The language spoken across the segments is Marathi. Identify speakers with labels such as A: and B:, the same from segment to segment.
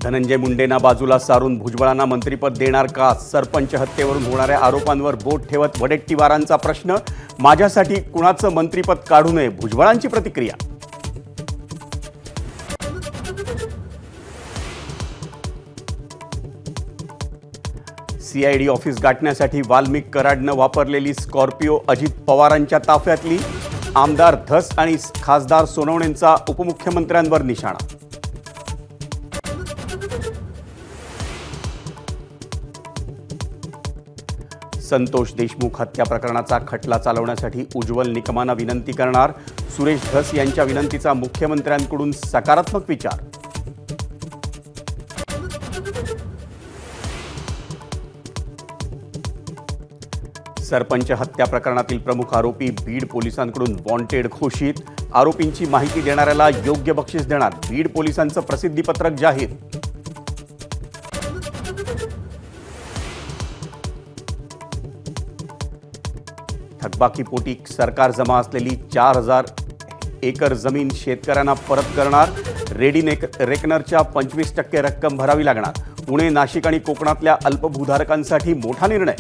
A: धनंजय मुंडेंना बाजूला सारून भुजबळांना मंत्रिपद देणार का? सरपंच हत्येवरून होणाऱ्या आरोपांवर बोट ठेवत वडेट्टीवारांचा प्रश्न. माझ्यासाठी कुणाचं मंत्रिपद काढू नये, भुजबळांची प्रतिक्रिया. सीआयडी ऑफिस गाठण्यासाठी वाल्मिक कराडनं वापरलेली स्कॉर्पिओ अजित पवारांच्या ताफ्यातली. आमदार धस आणि खासदार सोनवणेंचा उपमुख्यमंत्र्यांवर निशाणा. संतोष देशमुख हत्या प्रकरणाचा खटला चालवण्यासाठी उज्ज्वल निकमांना विनंती करणार. सुरेश धस यांच्या विनंतीचा मुख्यमंत्र्यांकडून सकारात्मक विचार. सरपंच हत्या प्रकरणातील प्रमुख आरोपी बीड पोलिसांकडून वॉन्टेड घोषित. आरोपींची माहिती देणाऱ्याला योग्य बक्षीस देणार. बीड पोलिसांचं प्रसिद्धीपत्रक जाहीर. थकबाकीपोटी सरकार जमा असलेली 4000 एकर जमीन शेतकऱ्यांना परत करणार. रेडी रेकनरच्या 25% रक्कम भरावी लागणार. पुणे, नाशिक आणि कोकणातल्या अल्पभूधारकांसाठी मोठा निर्णय.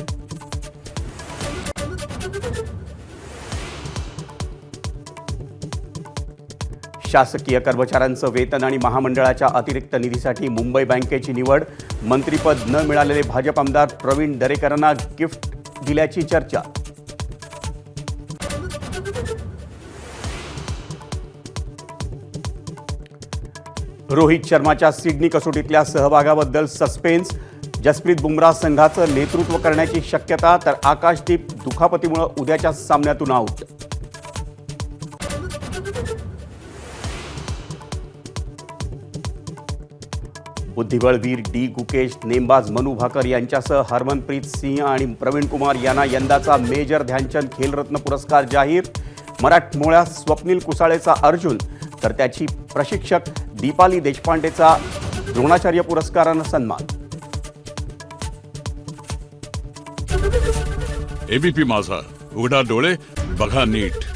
A: शासकीय कर्मचाऱ्यांचं वेतन आणि महामंडळाच्या अतिरिक्त निधीसाठी मुंबई बँकेची निवड. मंत्रिपद न मिळालेले भाजप आमदार प्रवीण दरेकरांना गिफ्ट दिल्याची चर्चा. रोहित शर्माच्या सिडनी कसोटीतल्या सहभागाबद्दल सस्पेन्स. जसप्रीत बुमराह संघाचं नेतृत्व करण्याची शक्यता, तर आकाशदीप दुखापतीमुळे उद्याच्या सामन्यातून आऊट. बुद्धिबळवीर डी गुकेश, नेमबाज मनू भाकर यांच्यासह हरमनप्रीत सिंह आणि प्रवीण कुमार यांना यंदाचा मेजर ध्यानचंद खेलरत्न पुरस्कार जाहीर. मराठमोळ्या स्वप्नील कुसाळेचा अर्जुन, तर त्याची प्रशिक्षक दीपाली देशपांडेचा द्रोणाचार्य पुरस्कारानं सन्मान.
B: एबीपी माझा, उघडा डोळे बघा नीट.